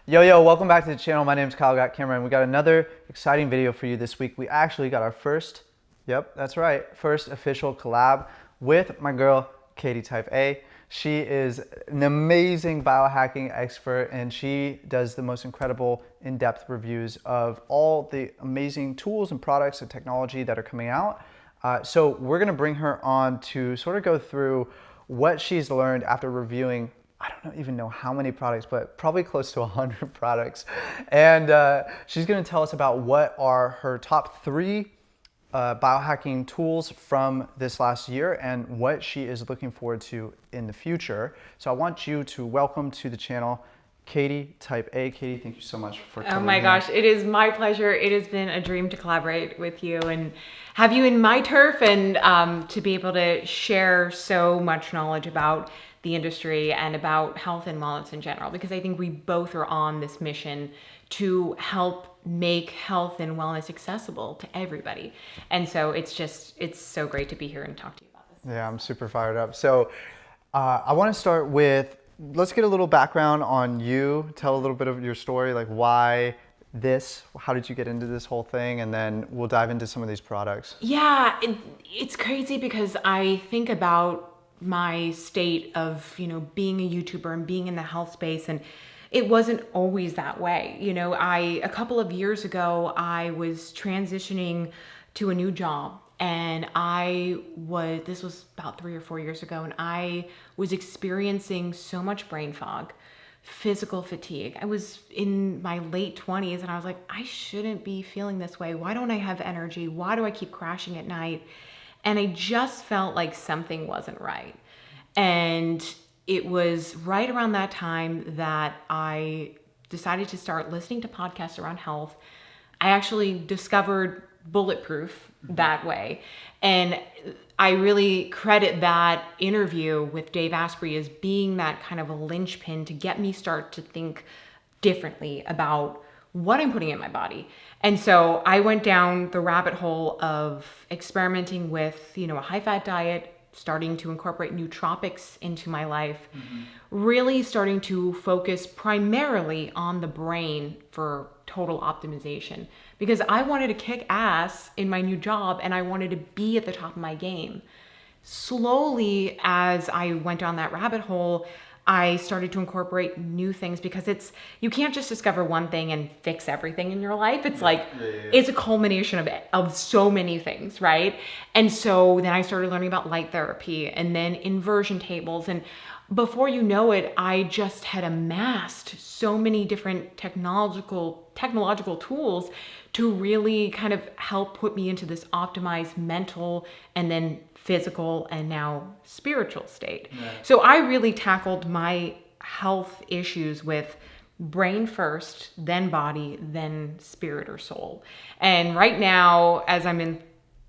Yo, welcome back to the channel. My name is 𝐷𝐂𝐕𝐎𝐑𝐈𝐓𝐄, and we got another exciting video for you this week. We actually got our first official collab with my girl, Katie Type A. She is an amazing biohacking expert, and she does the most incredible in-depth reviews of all the amazing tools and products and technology that are coming out. So we're gonna bring her on to sort of go through what she's learned after reviewing, I don't even know how many products, but probably close to 100 products. And she's gonna tell us about what are her top 3 biohacking tools from this last year and what she is looking forward to in the future. So I want you to welcome to the channel, Katie Type A. Katie, thank you so much for coming. Oh my gosh, it is my pleasure. It has been a dream to collaborate with you and have you in my turf, and to be able to share so much knowledge about the industry and about health and wellness in general, because I think we both are on this mission to help make health and wellness accessible to everybody. And so it's so great to be here and talk to you about this. Yeah, I'm super fired up. So I want to start with, let's get a little background on you. Tell a little bit of your story, like why this, how did you get into this whole thing? And then we'll dive into some of these products. Yeah, it's crazy because I think about my state of, being a YouTuber and being in the health space, and it wasn't always that way. A couple of years ago, I was transitioning to a new job, and this was about 3 or 4 years ago, and I was experiencing so much brain fog, physical fatigue. I was in my late 20s, and I was like, I shouldn't be feeling this way. Why don't I have energy? Why do I keep crashing at night? And I just felt like something wasn't right. And it was right around that time that I decided to start listening to podcasts around health. I actually discovered Bulletproof that way. And I really credit that interview with Dave Asprey as being that kind of a linchpin to get me start to think differently about what I'm putting in my body. And so I went down the rabbit hole of experimenting with, a high-fat diet, starting to incorporate nootropics into my life, really starting to focus primarily on the brain for total optimization, because I wanted to kick ass in my new job and I wanted to be at the top of my game. Slowly, as I went down that rabbit hole, I started to incorporate new things, because you can't just discover one thing and fix everything in your life. It's it's a culmination of so many things, right? And so then I started learning about light therapy and then inversion tables. And before you know it, I just had amassed so many different technological tools to really kind of help put me into this optimized mental and then physical and now spiritual state. Yeah. So I really tackled my health issues with brain first, then body, then spirit or soul. And right now, as I'm in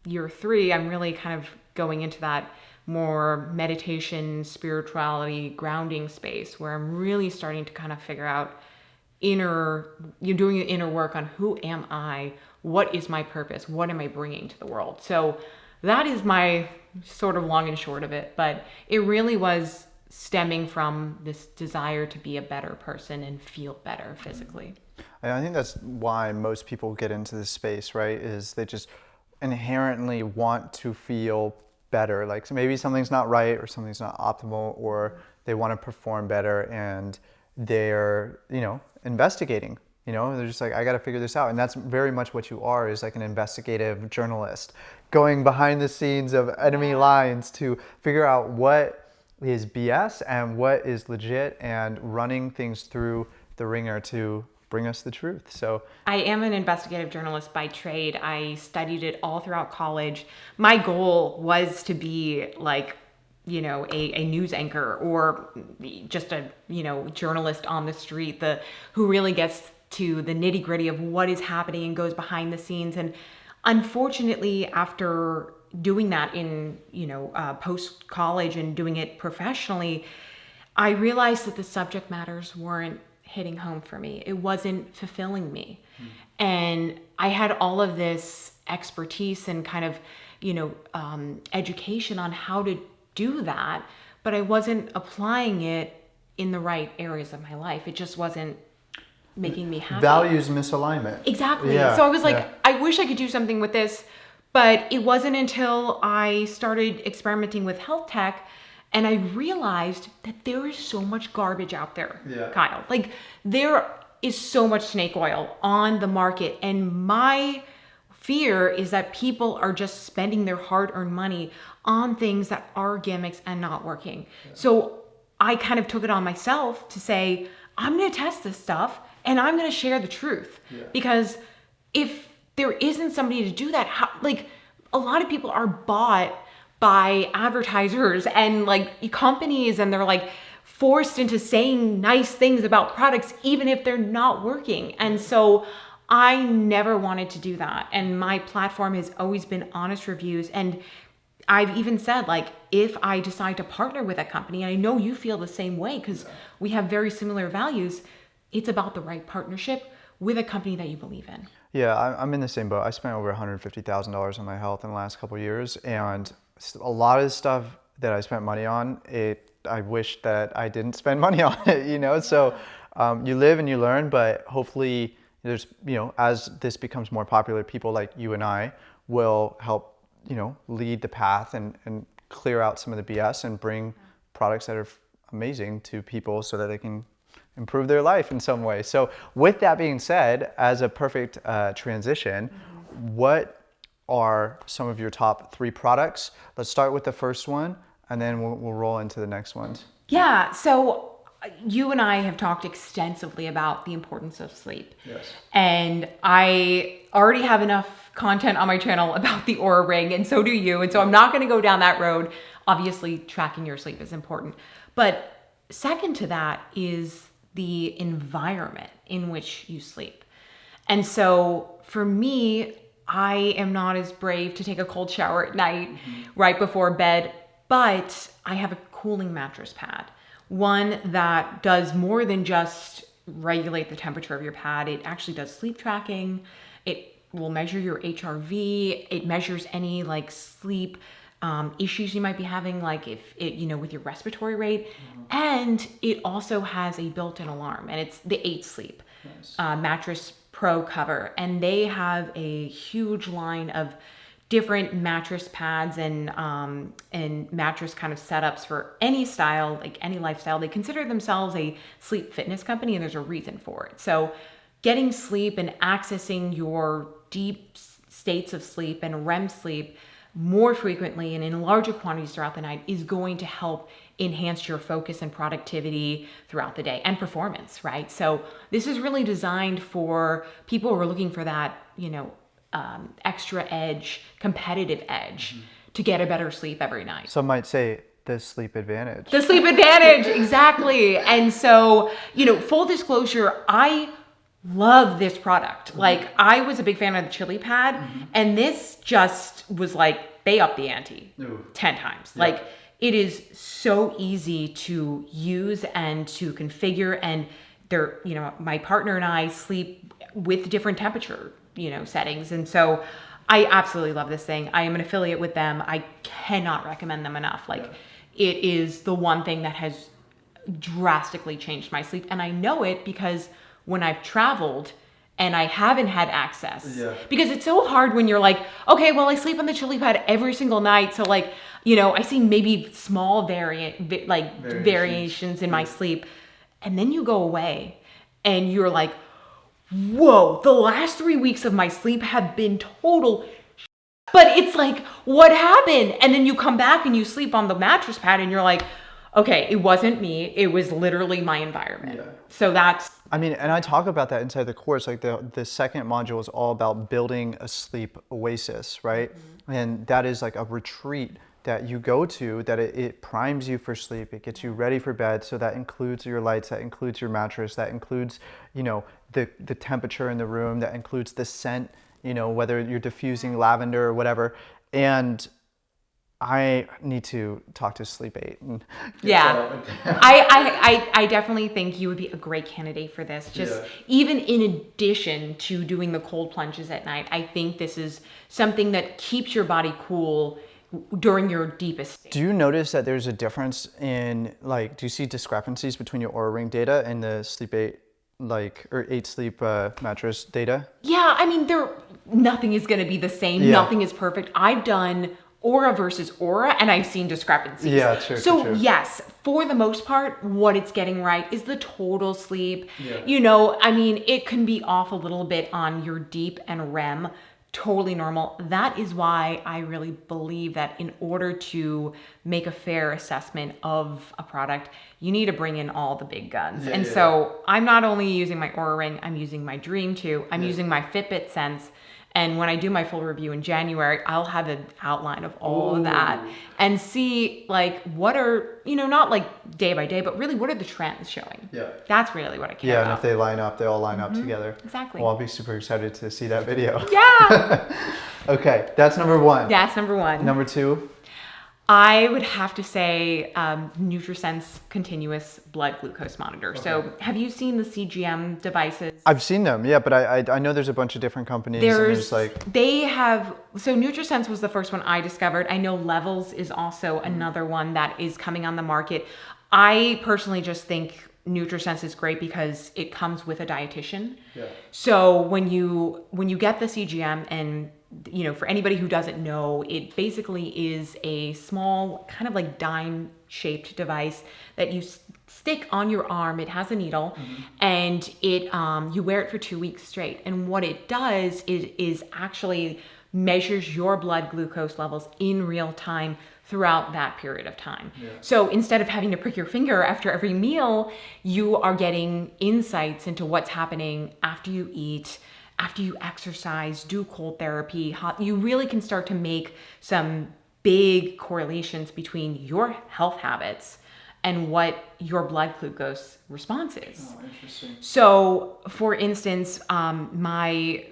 year 3, I'm really kind of going into that more meditation, spirituality, grounding space, where I'm really starting to kind of figure out you're doing the inner work on who am I, what is my purpose, what am I bringing to the world. So that is my sort of long and short of it, but it really was stemming from this desire to be a better person and feel better physically. I think that's why most people get into this space, right? Is they just inherently want to feel better. Like, so maybe something's not right or something's not optimal, or they want to perform better, and they're, investigating. They're just like, I got to figure this out. And that's very much what you are, is like an investigative journalist, going behind the scenes of enemy lines to figure out what is BS and what is legit, and running things through the ringer to bring us the truth. So I am an investigative journalist by trade. I studied it all throughout college. My goal was to be like, a news anchor, or just a, journalist on the street, who really gets to the nitty gritty of what is happening and goes behind the scenes. And unfortunately, after doing that in, post college and doing it professionally, I realized that the subject matters weren't hitting home for me. It wasn't fulfilling me. And I had all of this expertise and kind of, education on how to do that, but I wasn't applying it in the right areas of my life. It just wasn't making me happy. Values misalignment. Exactly. Yeah, So I was like, yeah. I wish I could do something with this, but it wasn't until I started experimenting with health tech and I realized that there is so much garbage out there, Yeah. Kyle. Like there is so much snake oil on the market, and my fear is that people are just spending their hard-earned money on things that are gimmicks and not working. Yeah. So I kind of took it on myself to say, I'm going to test this stuff and I'm going to share the truth. Yeah. Because if there isn't somebody to do that, how, like a lot of people are bought by advertisers and like companies, and they're like forced into saying nice things about products even if they're not working. And so I never wanted to do that. And my platform has always been honest reviews. And I've even said, like, if I decide to partner with a company, and I know you feel the same way because we have very similar values, it's about the right partnership with a company that you believe in. Yeah, I'm in the same boat. I spent over $150,000 on my health in the last couple of years, and a lot of the stuff that I spent money on, I wish that I didn't spend money on it, you know? So you live and you learn, but hopefully there's, you know, as this becomes more popular, people like you and I will help, you know, lead the path and clear out some of the BS and bring products that are amazing to people so that they can improve their life in some way. So with that being said, as a perfect transition, what are some of your top 3 products? Let's start with the first one, and then we'll roll into the next ones. Yeah, so you and I have talked extensively about the importance of sleep. Yes. And I already have enough content on my channel about the Oura Ring, and so do you. And so I'm not going to go down that road. Obviously, tracking your sleep is important. But second to that is the environment in which you sleep. And so for me, I am not as brave to take a cold shower at night right before bed, but I have a cooling mattress pad. One that does more than just regulate the temperature of your pad. It actually does sleep tracking. It will measure your HRV. It measures any like sleep issues you might be having, like if it, you know, with your respiratory rate. And it also has a built-in alarm, and it's the 8Sleep Mattress Pro cover. And they have a huge line of different mattress pads and mattress kind of setups for any style, like any lifestyle. They consider themselves a sleep fitness company, and there's a reason for it. So getting sleep and accessing your deep states of sleep and REM sleep more frequently and in larger quantities throughout the night is going to help enhance your focus and productivity throughout the day and performance, right? So this is really designed for people who are looking for that, you know, extra edge, competitive edge to get a better sleep every night. Some might say the sleep advantage. The sleep advantage, exactly. And so, you know, full disclosure, I love this product. Like, I was a big fan of the Chili Pad, and this just was like, they upped the ante 10 times. Yeah. Like, it is so easy to use and to configure, and they're, you know, my partner and I sleep with different temperature, you know, settings. And so I absolutely love this thing. I am an affiliate with them. I cannot recommend them enough. Like, it is the one thing that has drastically changed my sleep. And I know it because when I've traveled and I haven't had access, because it's so hard when you're like, okay, well, I sleep on the Chili Pad every single night. So like, you know, I see maybe small variations in my sleep. And then you go away and you're like, whoa, the last 3 weeks of my sleep have been total. But it's like, what happened? And then you come back and you sleep on the mattress pad and you're like, okay, it wasn't me. It was literally my environment. Yeah. So that's... I mean, and I talk about that inside the course. Like the second module is all about building a sleep oasis, right? And that is like a retreat that you go to, that it primes you for sleep. It gets you ready for bed. So that includes your lights, that includes your mattress, that includes, you know, the temperature in the room, that includes the scent, you know, whether you're diffusing lavender or whatever. And I need to talk to Sleep8. I definitely think you would be a great candidate for this. Just even in addition to doing the cold plunges at night, I think this is something that keeps your body cool during your deepest state. Do you notice that there's a difference in, like, do you see discrepancies between your Oura Ring data and the Sleep8 like, or 8 Sleep mattress data? Yeah, I mean, nothing is going to be the same. Yeah. Nothing is perfect. I've done Aura versus Aura, and I've seen discrepancies. Yeah, true. So yes, for the most part, what it's getting right is the total sleep. Yeah. I mean, it can be off a little bit on your deep and REM. Totally normal. That is why I really believe that in order to make a fair assessment of a product, you need to bring in all the big guns. So I'm not only using my Aura Ring, I'm using my Dream 2, I'm using my Fitbit Sense. And when I do my full review in January, I'll have an outline of all of that and see like what are, not like day by day, but really what are the trends showing? Yeah. That's really what I care about. And if they line up, they all line up together. Exactly. Well, I'll be super excited to see that video. Yeah. Okay, that's number one. That's number one. Number two? I would have to say Nutrisense continuous blood glucose monitor. Okay. So have you seen the CGM devices? I've seen them, yeah, but I know there's a bunch of different companies. So Nutrisense was the first one I discovered. I know Levels is also another one that is coming on the market. I personally just think Nutrisense is great because it comes with a dietitian. Yeah. So when you get the CGM, and for anybody who doesn't know, it basically is a small kind of like dime shaped device that you stick on your arm. It has a needle, and it you wear it for 2 weeks straight. And what it does is actually measures your blood glucose levels in real time throughout that period of time. Yeah. So instead of having to prick your finger after every meal, you are getting insights into what's happening after you eat, after you exercise, do cold therapy. You really can start to make some big correlations between your health habits and what your blood glucose response is. Oh, interesting. So, for instance, my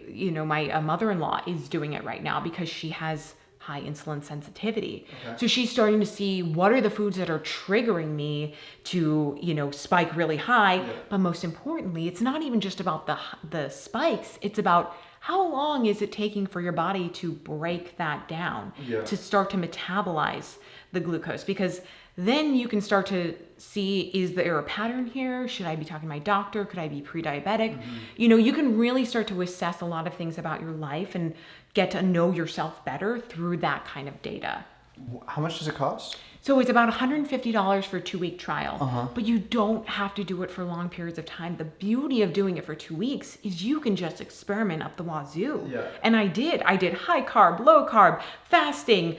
mother-in-law is doing it right now because she has high insulin sensitivity. Okay. So she's starting to see what are the foods that are triggering me to, spike really high. Yeah. But most importantly, it's not even just about the spikes. It's about how long is it taking for your body to break that down, to start to metabolize the glucose? Because then you can start to see, is there a pattern here? Should I be talking to my doctor? Could I be pre-diabetic? You can really start to assess a lot of things about your life and get to know yourself better through that kind of data. How much does it cost? So it's about $150 for a 2-week trial, but you don't have to do it for long periods of time. The beauty of doing it for 2 weeks is you can just experiment up the wazoo. Yeah. And I did high carb, low carb, fasting,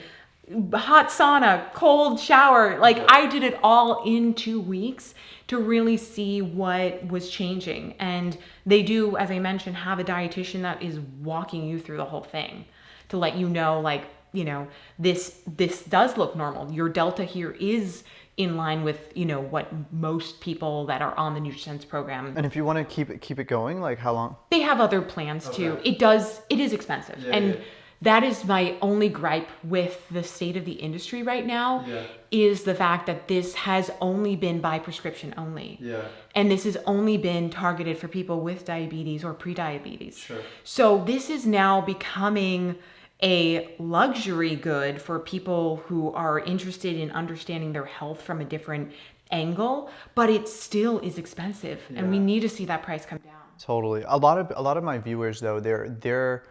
hot sauna, cold shower. I did it all in 2 weeks to really see what was changing. And they do, as I mentioned, have a dietitian that is walking you through the whole thing to let you know, this does look normal. Your delta here is in line with, what most people that are on the Nutrisense program. And if you want to keep it going, how long? They have other plans too. It is expensive. That is my only gripe with the state of the industry right now, is the fact that this has only been by prescription only. Yeah. And this has only been targeted for people with diabetes or pre-diabetes. Sure. So this is now becoming a luxury good for people who are interested in understanding their health from a different angle, but it still is expensive, and we need to see that price come down. Totally. A lot of my viewers though, they're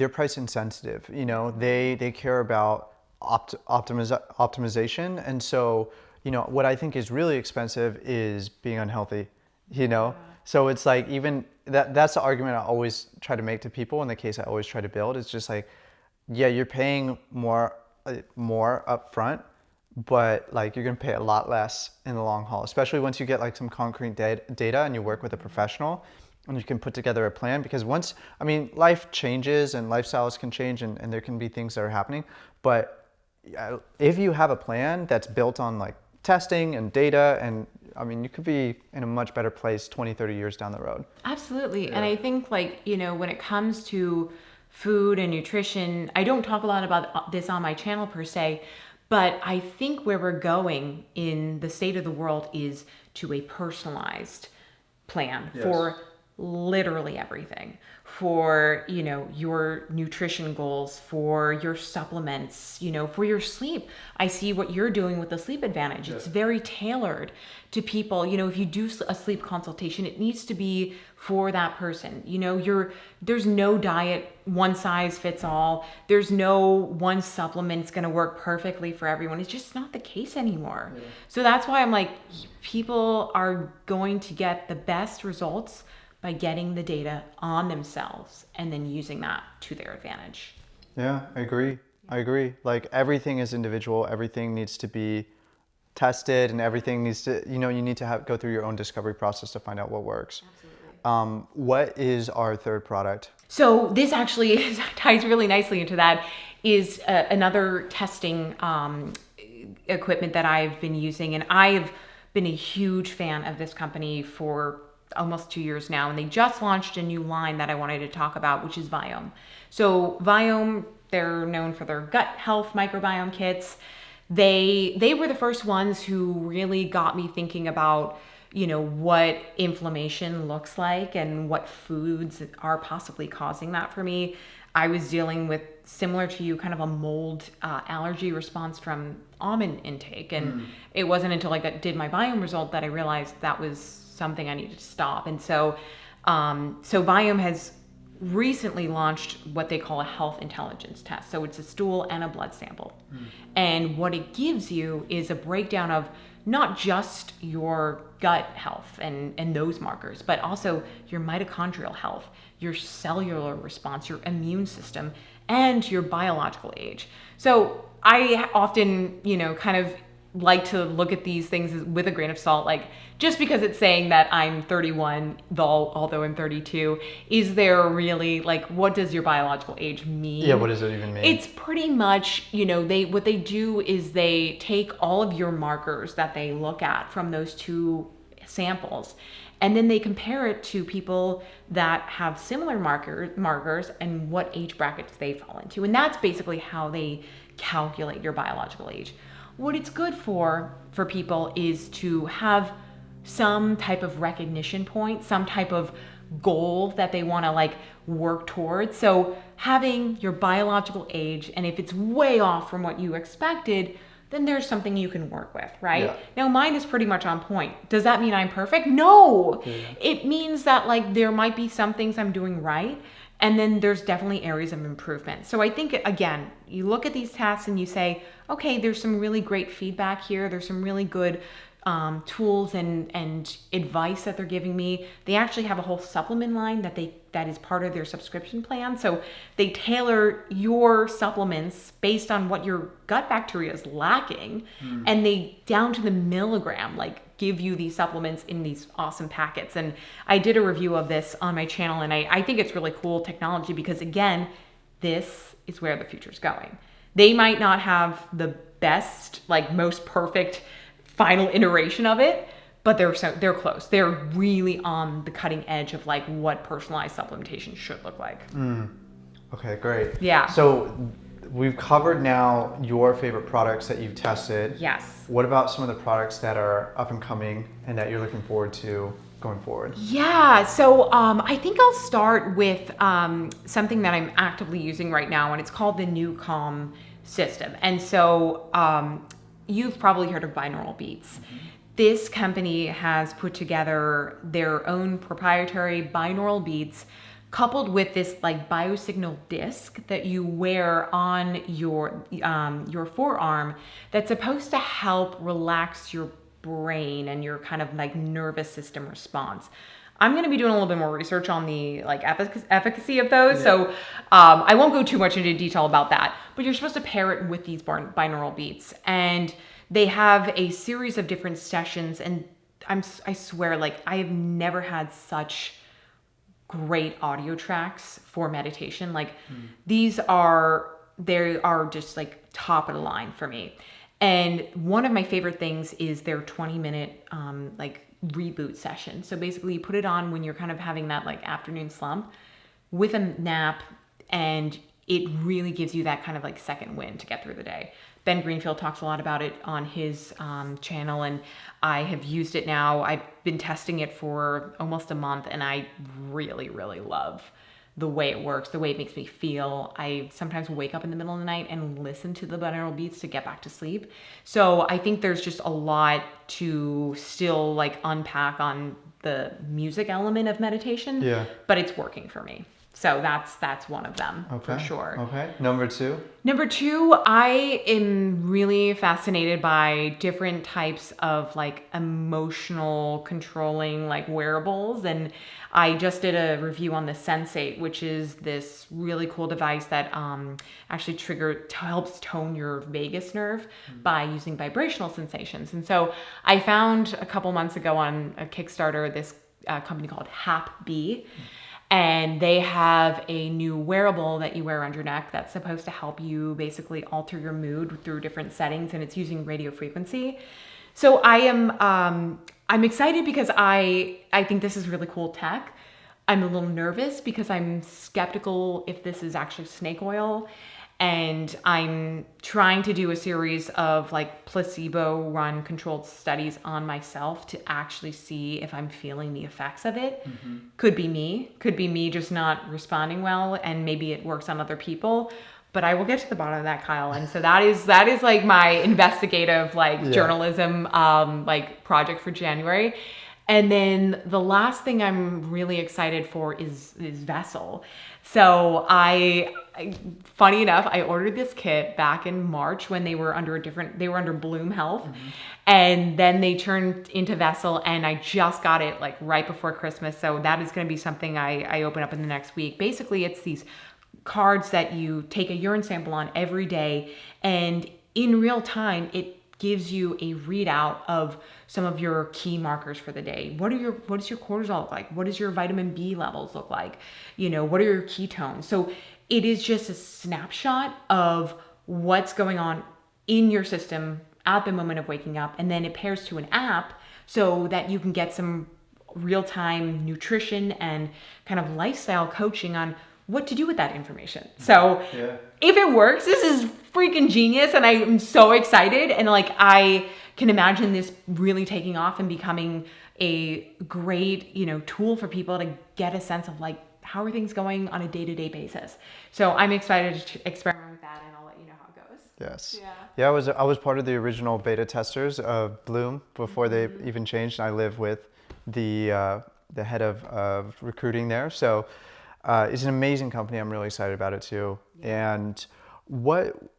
price insensitive. They care about optimization, and so what I think is really expensive is being unhealthy. So it's even that's the argument I always try to make to people in the case I always try to build. It's just you're paying more up front, but you're gonna pay a lot less in the long haul, especially once you get some concrete data and you work with a professional. And you can put together a plan, because life changes and lifestyles can change, and there can be things that are happening. But if you have a plan that's built on testing and data, and you could be in a much better place 20, 30 years down the road. Absolutely. Yeah. And I think when it comes to food and nutrition, I don't talk a lot about this on my channel per se, but I think where we're going in the state of the world is to a personalized plan for literally everything for, you know, your nutrition goals, for your supplements, you know, for your sleep. I see what you're doing with the sleep advantage. It's very tailored to people. You know, if you do a sleep consultation, it needs to be for that person. You know, there's no diet, one size fits all. There's no one supplement's going to work perfectly for everyone. It's just not the case anymore. Yeah. So that's why I'm like, people are going to get the best results by getting the data on themselves and then using that to their advantage. Yeah, I agree. I agree. Like everything is individual. Everything needs to be tested, and everything needs to, you know, you need to go through your own discovery process to find out what works. Absolutely. What is our third product? So this actually ties really nicely into that, is another testing equipment that I've been using. And I've been a huge fan of this company for almost 2 years now, and they just launched a new line that I wanted to talk about, which is Biome. So Biome, they're known for their gut health microbiome kits. They were the first ones who really got me thinking about, you know, what inflammation looks like and what foods are possibly causing that for me. I was dealing with, similar to you, kind of a mold allergy response from almond intake, and it wasn't until I did my Biome result that I realized that was something I needed to stop. And so Biome has recently launched what they call a health intelligence test. So it's a stool and a blood sample. And what it gives you is a breakdown of not just your gut health and those markers, but also your mitochondrial health, your cellular response, your immune system, and your biological age. So I often, you know, kind of like to look at these things with a grain of salt. Like, just because it's saying that I'm 31, although I'm 32, is there really, like, what does your biological age mean? Yeah, what does it even mean? It's pretty much, you know, what they do is they take all of your markers that they look at from those two samples, and then they compare it to people that have similar markers and what age brackets they fall into. And that's basically how they calculate your biological age. What it's good for people is to have some type of recognition point, some type of goal that they want to like work towards. So having your biological age, and if it's way off from what you expected, then there's something you can work with, right? Yeah. Now mine is pretty much on point. Does that mean I'm perfect? No. Yeah. It means that like there might be some things I'm doing right, and then there's definitely areas of improvement. So I think, again, you look at these tests and you say, okay, there's some really great feedback here. There's some really good tools and advice that they're giving me. They actually have a whole supplement line that is part of their subscription plan. So they tailor your supplements based on what your gut bacteria is lacking, and they, down to the milligram, like give you these supplements in these awesome packets. And I did a review of this on my channel, and I think it's really cool technology because, again, this is where the future's going. They might not have the best, like most perfect final iteration of it, but they're close. They're really on the cutting edge of like what personalized supplementation should look like. Okay, great. Yeah. So we've covered now your favorite products that you've tested. Yes. What about some of the products that are up and coming and that you're looking forward to going forward? Yeah, so I think I'll start with something that I'm actively using right now, and it's called the new Calm system. And so you've probably heard of binaural beats. This company has put together their own proprietary binaural beats coupled with this like biosignal disc that you wear on your forearm that's supposed to help relax your brain and your kind of like nervous system response. I'm going to be doing a little bit more research on the like efficacy of those. Yeah. So I won't go too much into detail about that, but you're supposed to pair it with these binaural beats, and they have a series of different sessions. And I swear, like I have never had such great audio tracks for meditation. Like they are just like top of the line for me. And one of my favorite things is their 20-minute like reboot session. So basically you put it on when you're kind of having that like afternoon slump with a nap, and it really gives you that kind of like second wind to get through the day. Ben Greenfield talks a lot about it on his channel, and I have used it now. I've been testing it for almost a month, and I really, really love the way it works, the way it makes me feel. I sometimes wake up in the middle of the night and listen to the binaural beats to get back to sleep. So I think there's just a lot to still like unpack on the music element of meditation, but it's working for me. So that's one of them for sure. Okay. Number two? Number two, I am really fascinated by different types of like emotional controlling like wearables. And I just did a review on the Sensate, which is this really cool device that actually helps tone your vagus nerve by using vibrational sensations. And so I found a couple months ago on a Kickstarter this company called 𝐓𝐻𝐵. And they have a new wearable that you wear around your neck that's supposed to help you basically alter your mood through different settings, and it's using radio frequency. So I'm excited because I think this is really cool tech. I'm a little nervous because I'm skeptical if this is actually snake oil. And I'm trying to do a series of like placebo run controlled studies on myself to actually see if I'm feeling the effects of it. Could be me just not responding well, and maybe it works on other people, but I will get to the bottom of that, Kyle. And so that is like my investigative journalism like project for January. And then the last thing I'm really excited for is Vessel. So funny enough, I ordered this kit back in March when they were under Bloom Health, and then they turned into Vessel, and I just got it like right before Christmas. So that is going to be something I open up in the next week. Basically, it's these cards that you take a urine sample on every day, and in real time, it gives you a readout of some of your key markers for the day. What does your cortisol look like? What does your vitamin B levels look like? What are your ketones? So it is just a snapshot of what's going on in your system at the moment of waking up. And then it pairs to an app so that you can get some real-time nutrition and kind of lifestyle coaching on what to do with that information. So if it works, this is freaking genius, and I'm so excited. And like, I can imagine this really taking off and becoming a great, tool for people to get a sense of like, how are things going on a day-to-day basis. So I'm excited to experiment with that, and I'll let you know how it goes. Yes. Yeah, I was part of the original beta testers of Bloom before they even changed. And I live with the head of recruiting there. So it's an amazing company. I'm really excited about it too. And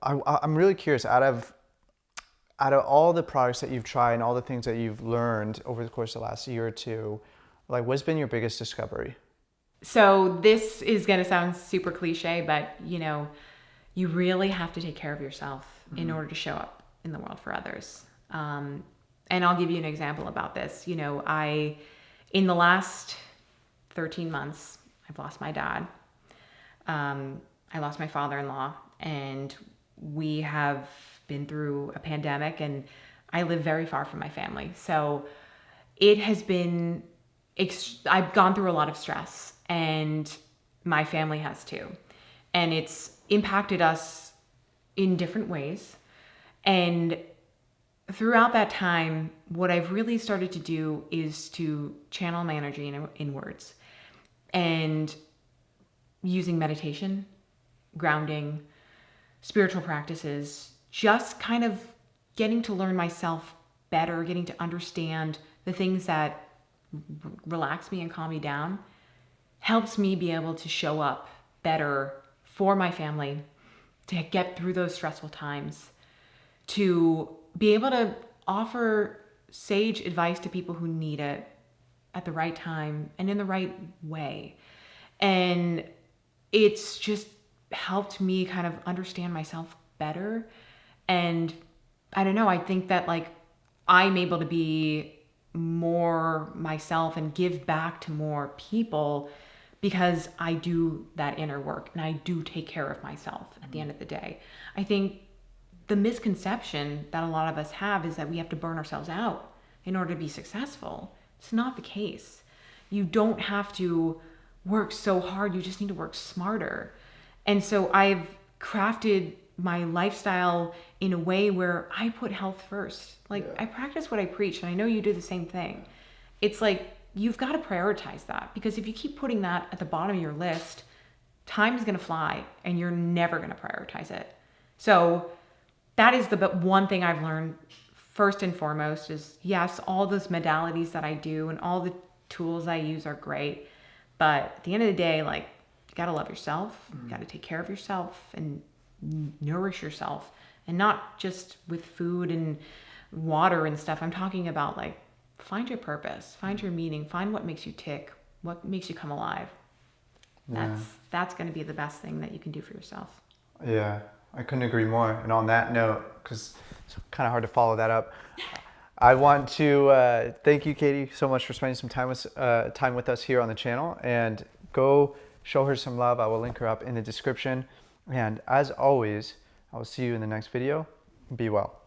I'm really curious, out of all the products that you've tried and all the things that you've learned over the course of the last year or two, like, what's been your biggest discovery? So this is going to sound super cliche, but you really have to take care of yourself in order to show up in the world for others. And I'll give you an example about this. In the last 13 months, I've lost my dad. I lost my father-in-law, and we have been through a pandemic, and I live very far from my family. So it has been, I've gone through a lot of stress, and my family has too. And it's impacted us in different ways. And throughout that time, what I've really started to do is to channel my energy inwards, and using meditation, grounding, spiritual practices, just kind of getting to learn myself better, getting to understand the things that relax me and calm me down, helps me be able to show up better for my family, to get through those stressful times, to be able to offer sage advice to people who need it at the right time and in the right way. And it's just helped me kind of understand myself better. And I don't know, I think that like I'm able to be more myself and give back to more people because I do that inner work and I do take care of myself at the end of the day. I think the misconception that a lot of us have is that we have to burn ourselves out in order to be successful. It's not the case. You don't have to work so hard. You just need to work smarter. And so I've crafted my lifestyle in a way where I put health first. Like I practice what I preach, and I know you do the same thing. It's like you've got to prioritize that, because if you keep putting that at the bottom of your list, time is going to fly and you're never going to prioritize it. So that is the one thing I've learned first and foremost is, yes, all those modalities that I do and all the tools I use are great. But at the end of the day, like, you got to love yourself, you got to take care of yourself and nourish yourself, and not just with food and water and stuff. I'm talking about like, find your purpose, find your meaning, find what makes you tick, what makes you come alive. That's going to be the best thing that you can do for yourself. Yeah, I couldn't agree more. And on that note, because it's kind of hard to follow that up, I want to thank you, Katie, so much for spending some time with us here on the channel. And go show her some love. I will link her up in the description. And as always, I will see you in the next video. Be well.